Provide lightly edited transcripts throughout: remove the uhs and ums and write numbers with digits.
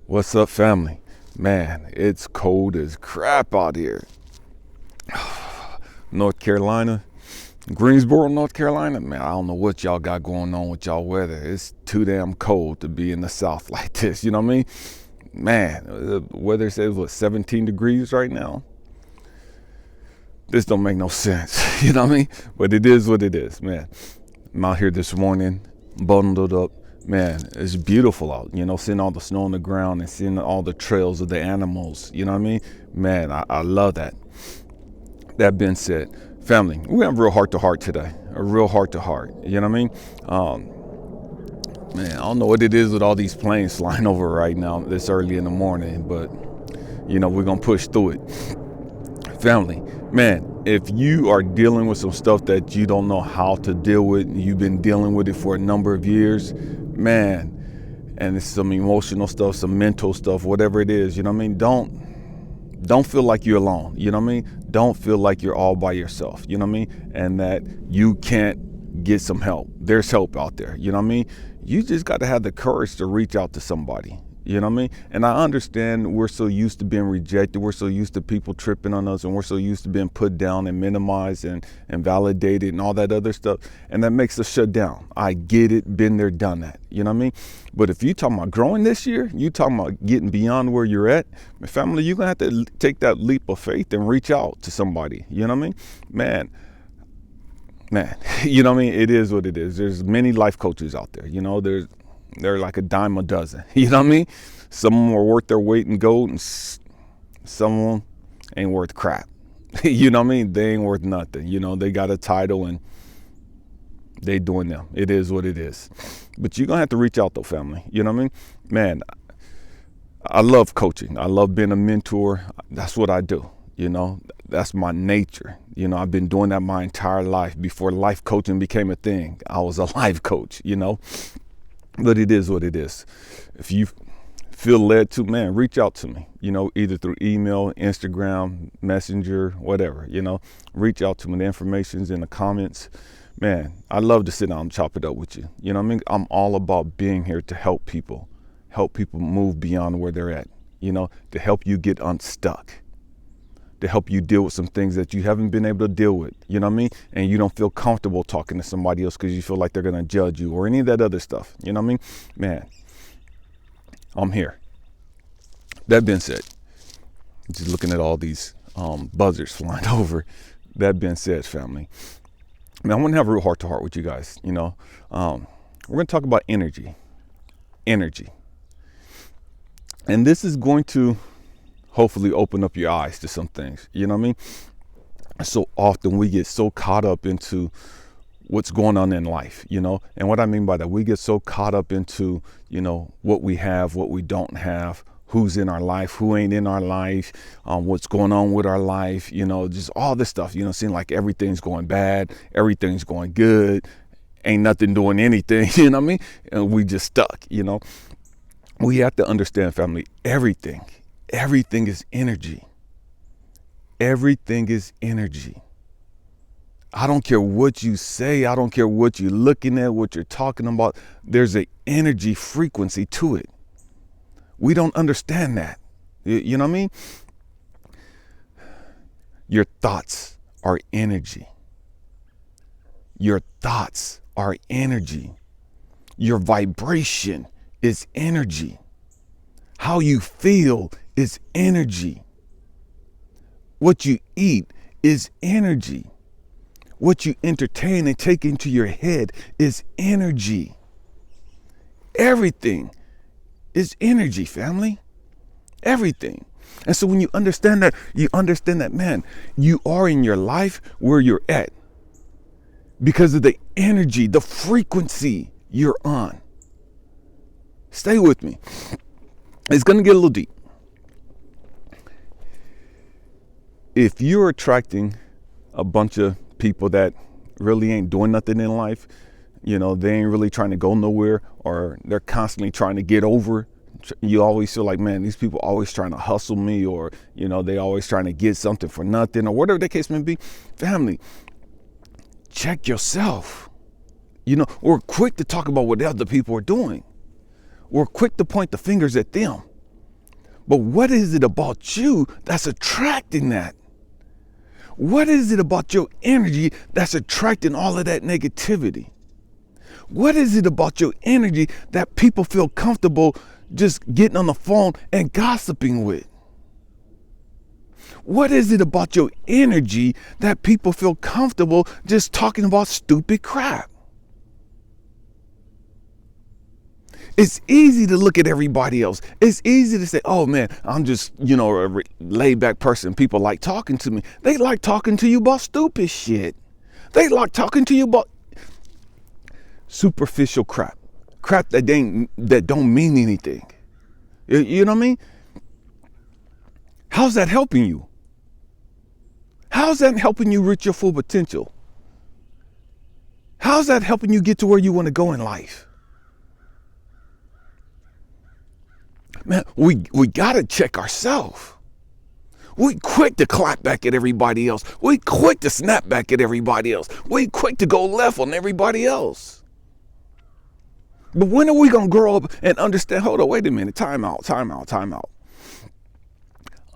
What's up, family? Man, it's cold as crap out here. North Carolina, Greensboro, North Carolina. Man, I don't know what y'all got going on with y'all weather. It's too damn cold to be in the South like this. You know what I mean? Man, the weather says what, 17 degrees right now. This don't make no sense. You know what I mean? But it is what it is, man. I'm out here this morning, bundled up. Man, it's beautiful out, seeing all the snow on the ground and seeing all the trails of the animals, you know what I mean? Man, I love that. That being said, family, we have a real heart-to-heart today, a real heart-to-heart, you know what I mean? Man, I don't know what it is with all these planes flying over right now this early in the morning, but, we're going to push through it. Family, man, if you are dealing with some stuff that you don't know how to deal with, you've been dealing with it for a number of years, man, and it's some emotional stuff, some mental stuff, whatever it is, you know what I mean? Don't feel like you're alone, you know what I mean? Don't feel like you're all by yourself, you know what I mean? And that you can't get some help. There's help out there, you know what I mean? You just got to have the courage to reach out to somebody. You know what I mean? And I understand we're so used to being rejected. We're so used to people tripping on us, and we're so used to being put down and minimized and validated and all that other stuff. And that makes us shut down. I get it. Been there, done that. You know what I mean? But if you talking about growing this year, you talking about getting beyond where you're at, family, you're going to have to take that leap of faith and reach out to somebody. You know what I mean? Man, you know what I mean? It is what it is. There's many life coaches out there. They're like a dime a dozen. You know what I mean? Some of them are worth their weight in gold, and some of them ain't worth crap. You know what I mean? They ain't worth nothing. They got a title and they doing them. It is what it is. But you're going to have to reach out, though, family. You know what I mean? Man, I love coaching. I love being a mentor. That's what I do. That's my nature. I've been doing that my entire life. Before life coaching became a thing, I was a life coach, But it is what it is. If you feel led to, man, reach out to me, either through email, Instagram, Messenger, whatever, reach out to me. The information's in the comments. Man, I love to sit down and chop it up with you. You know what I mean? I'm all about being here to help people move beyond where they're at, to help you get unstuck, to help you deal with some things that you haven't been able to deal with, you know what I mean? And you don't feel comfortable talking to somebody else because you feel like they're going to judge you or any of that other stuff, you know what I mean? Man, I'm here. That being said, just looking at all these buzzards flying over, that being said, family, man, I want to have a real heart-to-heart with you guys, we're going to talk about energy. And this is going to hopefully open up your eyes to some things, you know what I mean? So often we get so caught up into what's going on in life, and what I mean by that, we get so caught up into, what we have, what we don't have, who's in our life, who ain't in our life, what's going on with our life, just all this stuff, seeing like everything's going bad, everything's going good, ain't nothing doing anything, you know what I mean? And we just stuck, We have to understand, family, everything is energy. Everything is energy. I don't care what you say. I don't care what you're looking at, what you're talking about. There's an energy frequency to it. We don't understand that. You know what I mean? Your thoughts are energy. Your thoughts are energy. Your vibration is energy. How you feel is energy. What you eat is energy. What you entertain and take into your head is energy. Everything is energy, family. Everything. And so when you understand that, man, you are in your life where you're at because of the energy, the frequency you're on. Stay with me. It's going to get a little deep. If you're attracting a bunch of people that really ain't doing nothing in life, they ain't really trying to go nowhere, or they're constantly trying to get over, you always feel like, man, these people always trying to hustle me, or, they always trying to get something for nothing, or whatever the case may be. Family, check yourself. We're quick to talk about what other people are doing. We're quick to point the fingers at them. But what is it about you that's attracting that? What is it about your energy that's attracting all of that negativity? What is it about your energy that people feel comfortable just getting on the phone and gossiping with? What is it about your energy that people feel comfortable just talking about stupid crap? It's easy to look at everybody else. It's easy to say, oh man, I'm just, a laid back person. People like talking to me. They like talking to you about stupid shit. They like talking to you about superficial crap. Crap that don't mean anything. You know what I mean? How's that helping you? How's that helping you reach your full potential? How's that helping you get to where you want to go in life? Man, we got to check ourselves. We quick to clap back at everybody else. We quick to snap back at everybody else. We quick to go left on everybody else. But when are we going to grow up and understand, hold on, wait a minute, time out.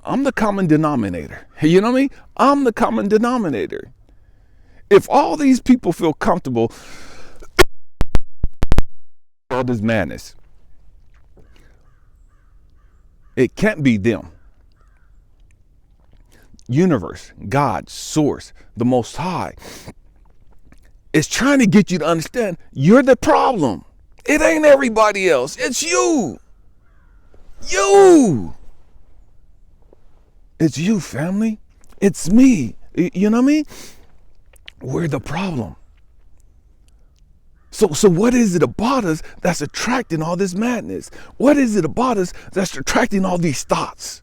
I'm the common denominator. You know what I mean? I'm the common denominator. If all these people feel comfortable, all this madness, it can't be them. Universe, God, source, the Most High is trying to get you to understand you're the problem. It ain't everybody else. It's you. You. It's you, family. It's me. You know what I mean? We're the problem. So what is it about us that's attracting all this madness? What is it about us that's attracting all these thoughts?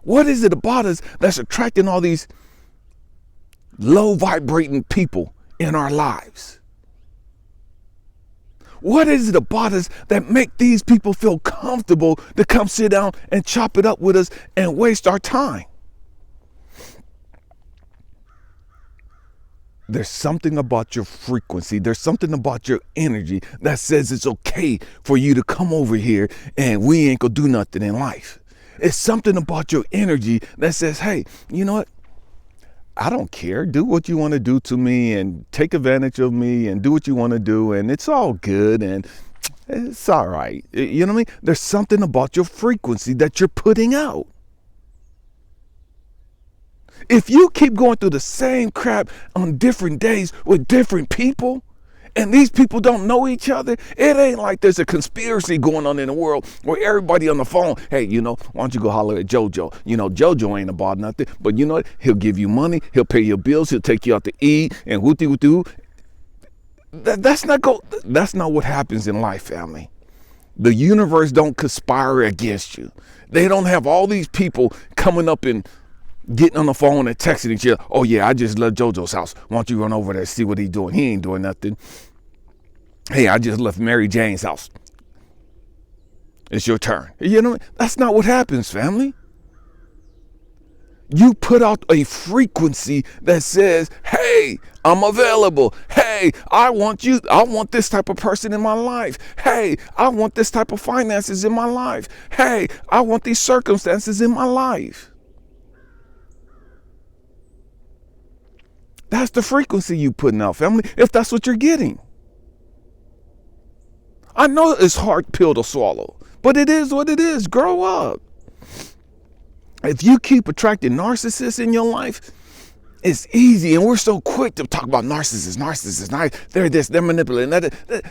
What is it about us that's attracting all these low vibrating people in our lives? What is it about us that make these people feel comfortable to come sit down and chop it up with us and waste our time? There's something about your frequency. There's something about your energy that says it's okay for you to come over here and we ain't gonna do nothing in life. It's something about your energy that says, hey, you know what? I don't care. Do what you want to do to me and take advantage of me and do what you want to do. And it's all good and it's all right. You know what I mean? There's something about your frequency that you're putting out. If you keep going through the same crap on different days with different people, and these people don't know each other, it ain't like there's a conspiracy going on in the world where everybody on the phone, hey, why don't you go holler at JoJo? JoJo ain't about nothing, but you know what? He'll give you money, he'll pay your bills, he'll take you out to eat, and woo-doo. That's not what happens in life, family. The universe don't conspire against you. They don't have all these people coming up and getting on the phone and texting each other. Oh yeah, I just left JoJo's house. Why don't you run over there and see what he's doing? He ain't doing nothing. Hey, I just left Mary Jane's house. It's your turn. That's not what happens, family. You put out a frequency that says, hey, I'm available. Hey, I want you. I want this type of person in my life. Hey, I want this type of finances in my life. Hey, I want these circumstances in my life. That's the frequency you putting out, family, if that's what you're getting. I know it's a hard pill to swallow, but it is what it is. Grow up. If you keep attracting narcissists in your life, it's easy. And we're so quick to talk about narcissists. They're this, they're manipulating.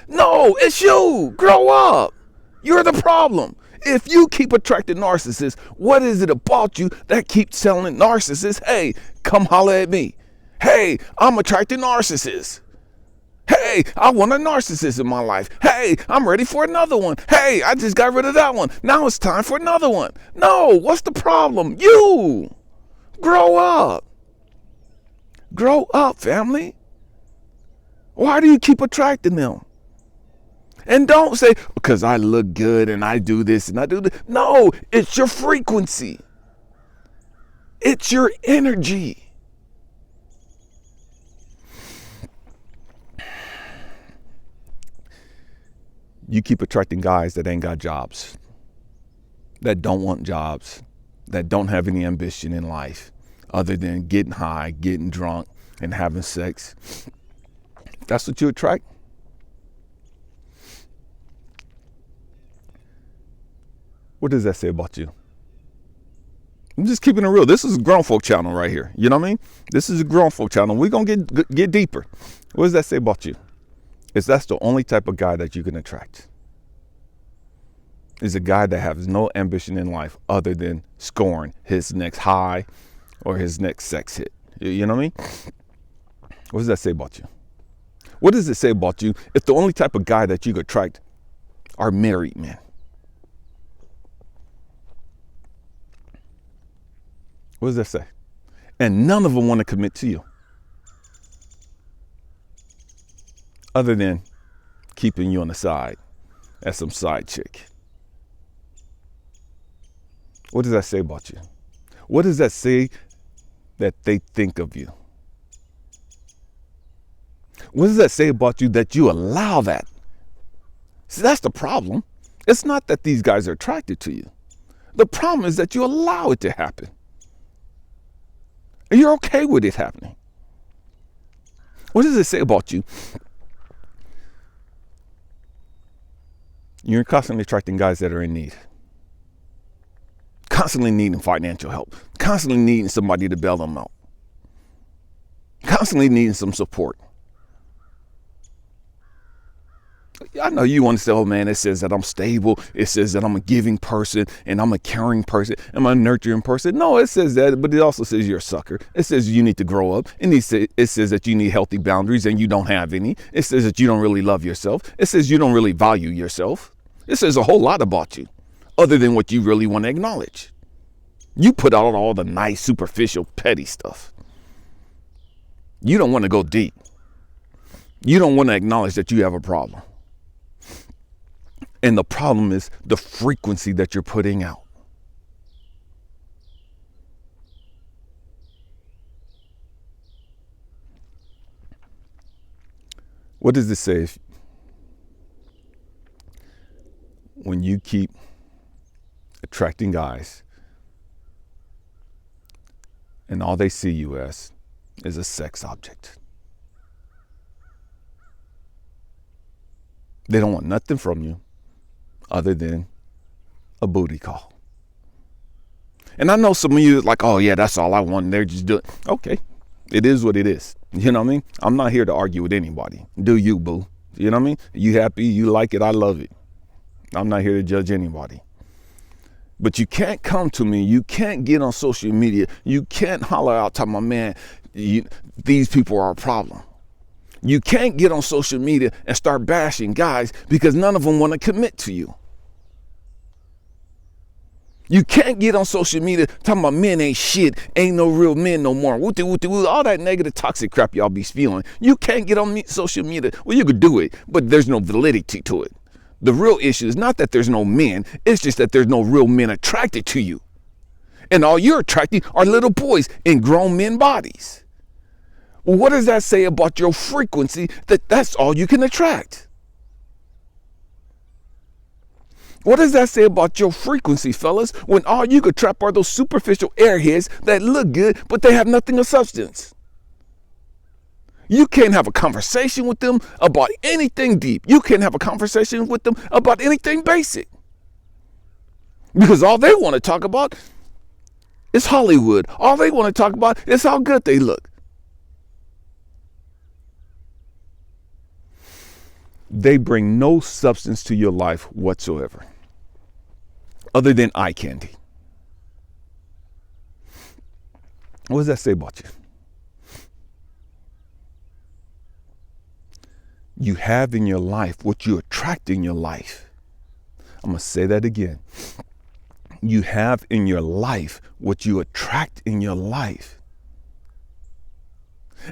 No, it's you. Grow up. You're the problem. If you keep attracting narcissists, what is it about you that keeps telling narcissists, hey, come holler at me? Hey, I'm attracting narcissists. Hey, I want a narcissist in my life. Hey, I'm ready for another one. Hey, I just got rid of that one. Now it's time for another one. No, what's the problem? You. Grow up. Grow up, family. Why do you keep attracting them? And don't say, because I look good and I do this and I do this. No, it's your frequency. It's your energy. You keep attracting guys that ain't got jobs. that don't want jobs, that don't have any ambition in life other than getting high, getting drunk, and having sex. That's what you attract. What does that say about you? I'm just keeping it real. This is a grown folk channel right here. You know what I mean? This is a grown folk channel. We're going to get deeper. What does that say about you? That's the only type of guy that you can attract. Is a guy that has no ambition in life other than scoring his next high or his next sex hit. You know what I mean? What does that say about you? What does it say about you if the only type of guy that you could attract are married men? What does that say? And none of them want to commit to you other than keeping you on the side as some side chick. What does that say about you? What does that say that they think of you? What does that say about you that you allow that? See, that's the problem. It's not that these guys are attracted to you. The problem is that you allow it to happen. And you're okay with it happening. What does it say about you? You're constantly attracting guys that are in need. Constantly needing financial help. Constantly needing somebody to bail them out. Constantly needing some support. I know you want to say, oh man, it says that I'm stable. It says that I'm a giving person and I'm a caring person. I'm a nurturing person. No, it says that, but it also says you're a sucker. It says you need to grow up. And it says that you need healthy boundaries and you don't have any. It says that you don't really love yourself. It says you don't really value yourself. It says a whole lot about you other than what you really want to acknowledge. You put out all the nice, superficial, petty stuff. You don't want to go deep. You don't want to acknowledge that you have a problem. And the problem is the frequency that you're putting out. What does this say? When you keep attracting guys and all they see you as is a sex object. They don't want nothing from you other than a booty call. And I know some of you are like, oh yeah, that's all I want. They're just doing. Okay, it is what it is. You know what I mean? I'm not here to argue with anybody. Do you, boo? You know what I mean? You happy? You like it? I love it. I'm not here to judge anybody. But you can't come to me. You can't get on social media. You can't holler out to my man, these people are a problem. You can't get on social media and start bashing guys because none of them want to commit to you. You can't get on social media talking about men ain't shit, ain't no real men no more. All that negative toxic crap y'all be spewing. You can't get on social media. Well, you could do it, but there's no validity to it. The real issue is not that there's no men. It's just that there's no real men attracted to you. And all you're attracting are little boys in grown men bodies. Well, what does that say about your frequency that's all you can attract? What does that say about your frequency, fellas, when all you could trap are those superficial airheads that look good, but they have nothing of substance? You can't have a conversation with them about anything deep. You can't have a conversation with them about anything basic. Because all they want to talk about is Hollywood. All they want to talk about is how good they look. They bring no substance to your life whatsoever, other than eye candy. What does that say about you? You have in your life what you attract in your life. I'm going to say that again. You have in your life what you attract in your life.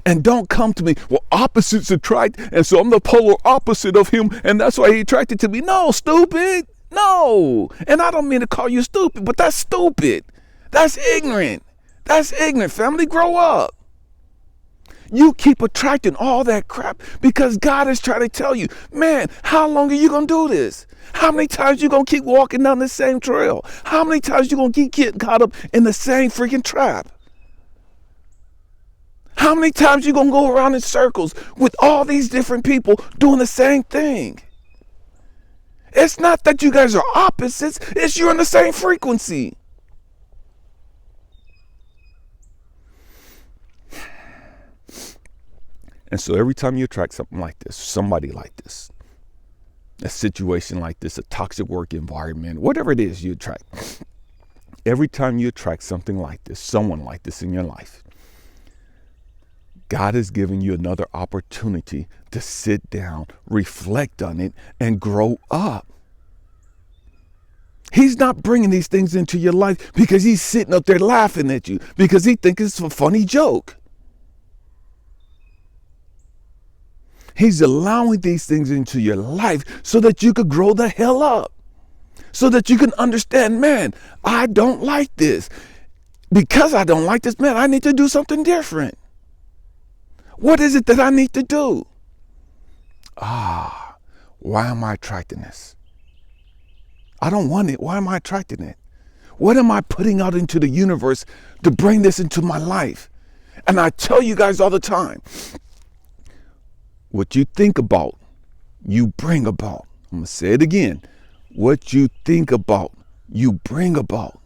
And don't come to me, well, opposites attract, and so I'm the polar opposite of him, and that's why he attracted to me. No, stupid. No. And I don't mean to call you stupid, but that's stupid. That's ignorant. That's ignorant, family. Grow up. You keep attracting all that crap because God is trying to tell you, man, how long are you going to do this? How many times you going to keep walking down the same trail? How many times you going to keep getting caught up in the same freaking trap? How many times you going to go around in circles with all these different people doing the same thing? It's not that you guys are opposites. It's you're in the same frequency. And so every time you attract something like this, somebody like this, a situation like this, a toxic work environment, whatever it is you attract, every time you attract something like this, someone like this in your life, God is giving you another opportunity to sit down, reflect on it, and grow up. He's not bringing these things into your life because he's sitting up there laughing at you because he thinks it's a funny joke. He's allowing these things into your life so that you could grow the hell up. So that you can understand, man, I don't like this. Because I don't like this, man, I need to do something different. What is it that I need to do? Why am I attracting this? I don't want it. Why am I attracting it? What am I putting out into the universe to bring this into my life? And I tell you guys all the time, what you think about, you bring about. I'm going to say it again. What you think about, you bring about.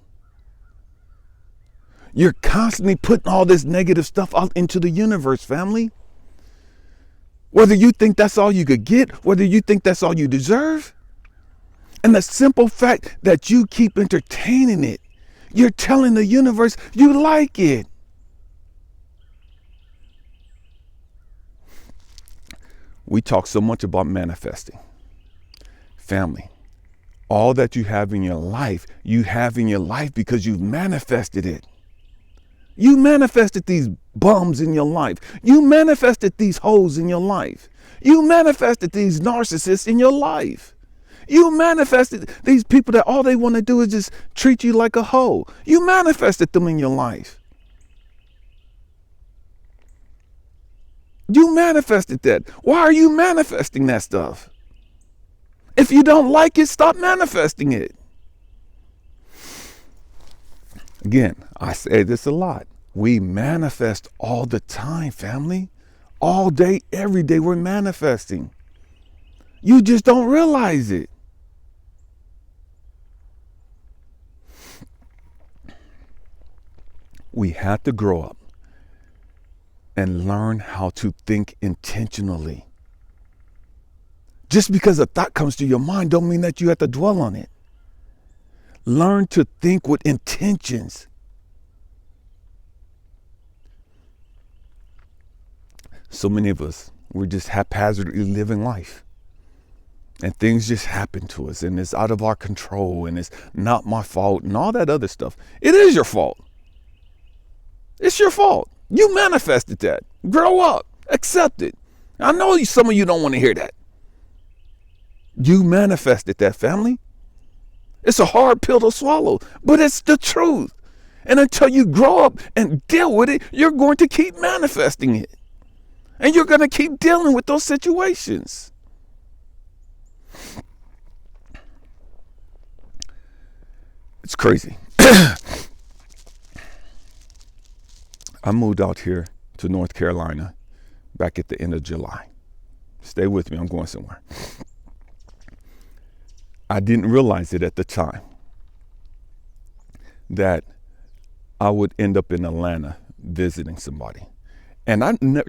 You're constantly putting all this negative stuff out into the universe, family. Whether you think that's all you could get, whether you think that's all you deserve. And the simple fact that you keep entertaining it, you're telling the universe you like it. We talk so much about manifesting. Family, all that you have in your life, you have in your life because you've manifested it. You manifested these bums in your life. You manifested these hoes in your life. You manifested these narcissists in your life. You manifested these people that all they want to do is just treat you like a hoe. You manifested them in your life. You manifested that. Why are you manifesting that stuff? If you don't like it, stop manifesting it. Again, I say this a lot. We manifest all the time, family. All day, every day, we're manifesting. You just don't realize it. We have to grow up and learn how to think intentionally. Just because a thought comes to your mind don't mean that you have to dwell on it. Learn to think with intentions. So many of us, we're just haphazardly living life. And things just happen to us and it's out of our control and it's not my fault and all that other stuff. It is your fault. It's your fault. You manifested that. Grow up. Accept it. I know some of you don't want to hear that. You manifested that, family. It's a hard pill to swallow, but it's the truth. And until you grow up and deal with it, you're going to keep manifesting it. And you're going to keep dealing with those situations. It's crazy. I moved out here to North Carolina back at the end of July. Stay with me, I'm going somewhere. I didn't realize it at the time that I would end up in Atlanta visiting somebody. And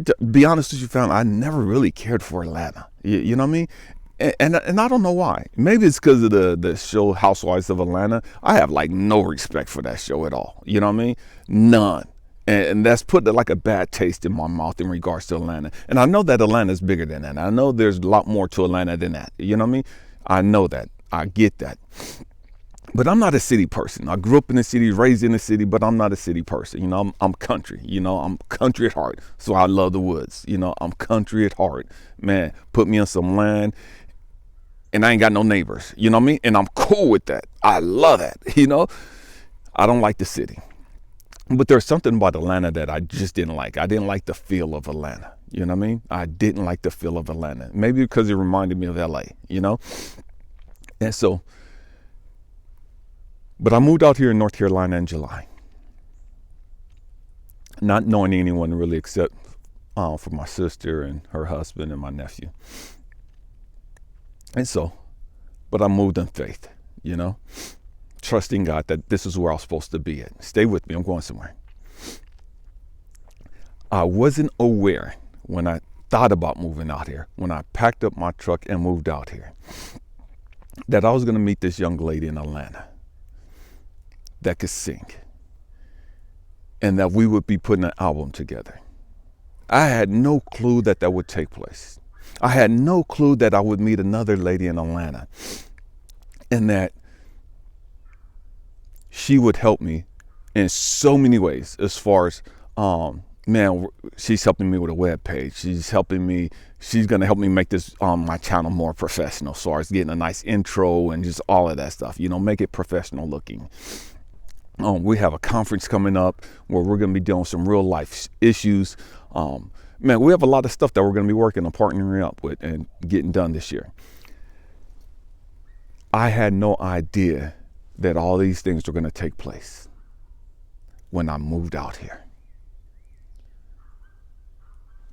to be honest with you, family, I never really cared for Atlanta. You know what I mean? And I don't know why. Maybe it's because of the show Housewives of Atlanta. I have like no respect for that show at all. You know what I mean? None. And that's put like a bad taste in my mouth in regards to Atlanta. And I know that Atlanta is bigger than that. I know there's a lot more to Atlanta than that. You know what I mean? I know that. I get that. But I'm not a city person. I grew up in the city, raised in the city, but I'm not a city person. You know, I'm country. You know, I'm country at heart. So I love the woods. You know, I'm country at heart. Man, put me on some land and I ain't got no neighbors. You know what I mean? And I'm cool with that. I love that. You know, I don't like the city. But there's something about Atlanta that I just didn't like. I didn't like the feel of Atlanta. You know what I mean? I didn't like the feel of Atlanta. Maybe because it reminded me of LA, you know? And so, but I moved out here in North Carolina in July, not knowing anyone really except for my sister and her husband and my nephew. And so, but I moved in faith, you know, trusting God that this is where I was supposed to be at. Stay with me, I'm going somewhere. I wasn't aware when I thought about moving out here, when I packed up my truck and moved out here, that I was going to meet this young lady in Atlanta that could sing, and that we would be putting an album together. I had no clue that that would take place. I had no clue that I would meet another lady in Atlanta and that she would help me in so many ways as far as, man, she's helping me with a web page. She's going to help me make this, my channel more professional as far as getting a nice intro and just all of that stuff, you know, make it professional looking. We have a conference coming up where we're going to be dealing with some real life issues. Man, we have a lot of stuff that we're going to be working on, partnering up with and getting done this year. I had no idea that all these things were going to take place when I moved out here.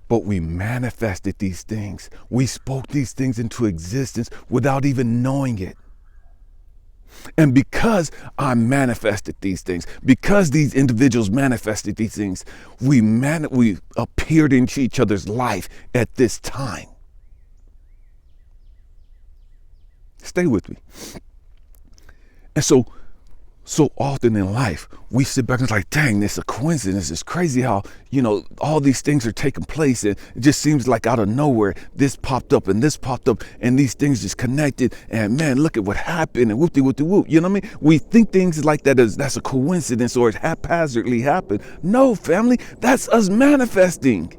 But we manifested these things. We spoke these things into existence without even knowing it. And because I manifested these things, because these individuals manifested these things, we appeared into each other's life at this time. Stay with me. And so often in life, we sit back and it's like, dang, it's a coincidence. It's crazy how, you know, all these things are taking place. And it just seems like out of nowhere, this popped up and this popped up and these things just connected. And man, look at what happened and whoop-de-whoop-de-whoop. You know what I mean? We think things like that that's a coincidence or it haphazardly happened. No, family, that's us manifesting.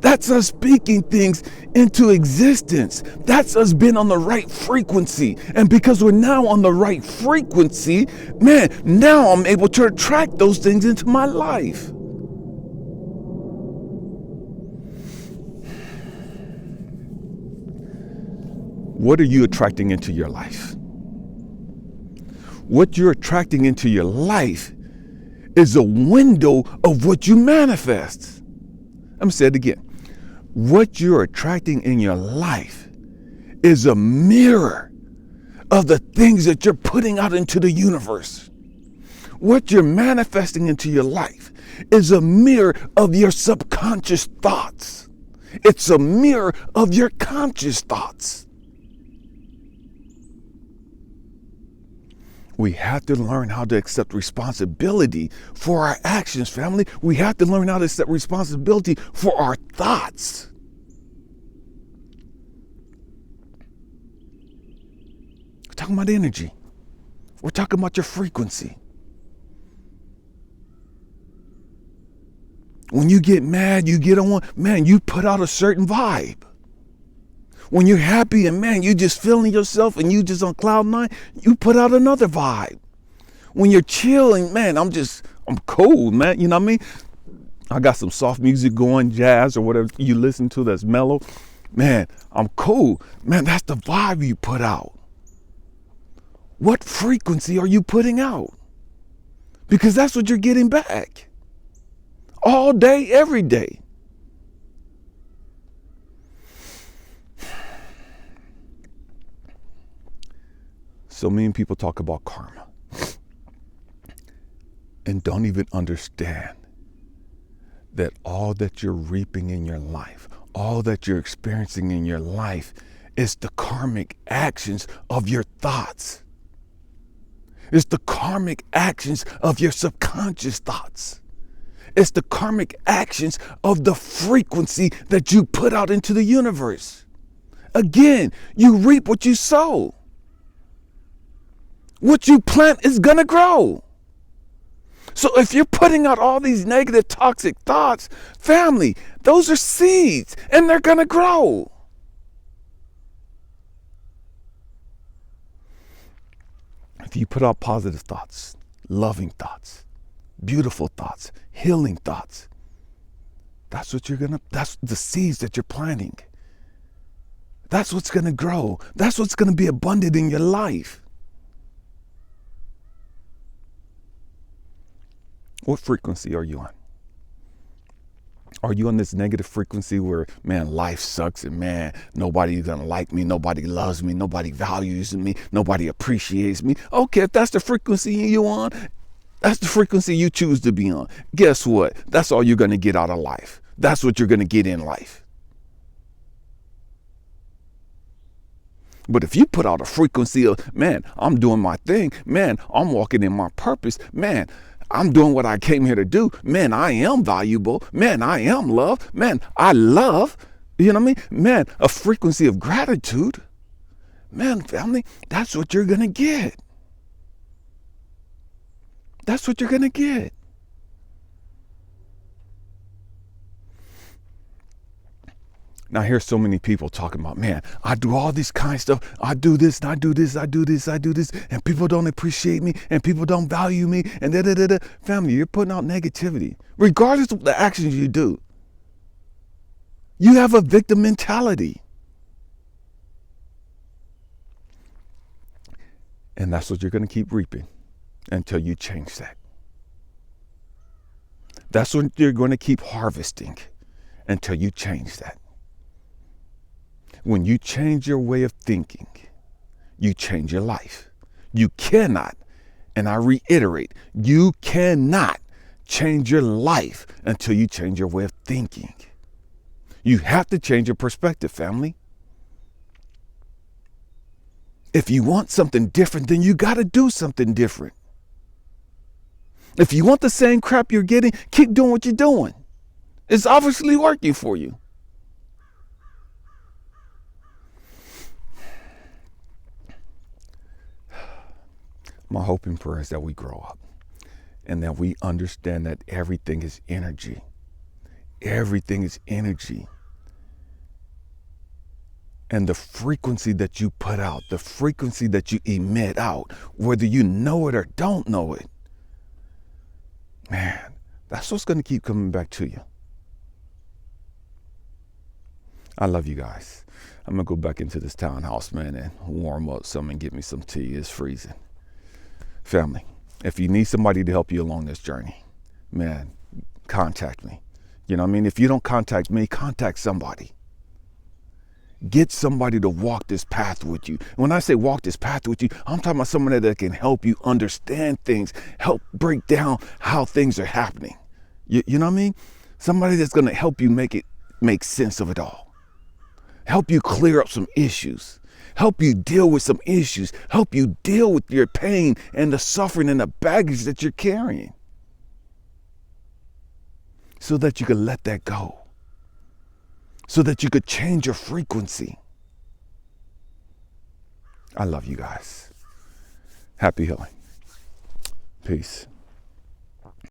That's us speaking things into existence. That's us being on the right frequency. And because we're now on the right frequency, man, now I'm able to attract those things into my life. What are you attracting into your life? What you're attracting into your life is a window of what you manifest. I'm going to say it again. What you're attracting in your life is a mirror of the things that you're putting out into the universe. What you're manifesting into your life is a mirror of your subconscious thoughts. It's a mirror of your conscious thoughts. We have to learn how to accept responsibility for our actions, family. We have to learn how to accept responsibility for our thoughts. We're talking about energy. We're talking about your frequency. When you get mad, you get on one, man, you put out a certain vibe. When you're happy and man, you just feeling yourself and you just on cloud nine, you put out another vibe. When you're chilling, man, I'm cool, man. You know what I mean? I got some soft music going, jazz or whatever you listen to that's mellow. Man, I'm cool. Man, that's the vibe you put out. What frequency are you putting out? Because that's what you're getting back. All day, every day. So many people talk about karma and don't even understand that all that you're reaping in your life, all that you're experiencing in your life is the karmic actions of your thoughts. It's the karmic actions of your subconscious thoughts. It's the karmic actions of the frequency that you put out into the universe. Again, you reap what you sow. What you plant is going to grow. So if you're putting out all these negative, toxic thoughts, family, those are seeds and they're going to grow. If you put out positive thoughts, loving thoughts, beautiful thoughts, healing thoughts. That's the seeds that you're planting. That's what's going to grow. That's what's going to be abundant in your life. What frequency are you on? Are you on this negative frequency where, man, life sucks and man, nobody's going to like me, nobody loves me, nobody values me, nobody appreciates me? Okay, if that's the frequency you're on, that's the frequency you choose to be on. Guess what? That's all you're going to get out of life. That's what you're going to get in life. But if you put out a frequency of, man, I'm doing my thing, man, I'm walking in my purpose, man, I'm doing what I came here to do. Man, I am valuable. Man, I am loved. Man, I love. You know what I mean? Man, a frequency of gratitude. Man, family, that's what you're going to get. That's what you're going to get. Now, here's so many people talking about, man, I do all this kind of stuff. I do this, and I do this, I do this, I do this, and people don't appreciate me, and people don't value me, and da-da-da-da. Family, you're putting out negativity, regardless of the actions you do. You have a victim mentality. And that's what you're going to keep reaping until you change that. That's what you're going to keep harvesting until you change that. When you change your way of thinking, you change your life. You cannot, and I reiterate, you cannot change your life until you change your way of thinking. You have to change your perspective, family. If you want something different, then you got to do something different. If you want the same crap you're getting, keep doing what you're doing. It's obviously working for you. My hope and prayer is that we grow up and that we understand that everything is energy. Everything is energy. And the frequency that you put out, the frequency that you emit out, whether you know it or don't know it, man, that's what's going to keep coming back to you. I love you guys. I'm going to go back into this townhouse, man, and warm up some and get me some tea. It's freezing. Family, if you need somebody to help you along this journey, man, contact me. You know what I mean? If you don't contact me, contact somebody. Get somebody to walk this path with you. When I say walk this path with you, I'm talking about somebody that can help you understand things, help break down how things are happening. You know what I mean? Somebody that's going to help you make sense of it all. Help you clear up some issues. Help you deal with some issues. Help you deal with your pain and the suffering and the baggage that you're carrying. So that you can let that go. So that you could change your frequency. I love you guys. Happy healing. Peace.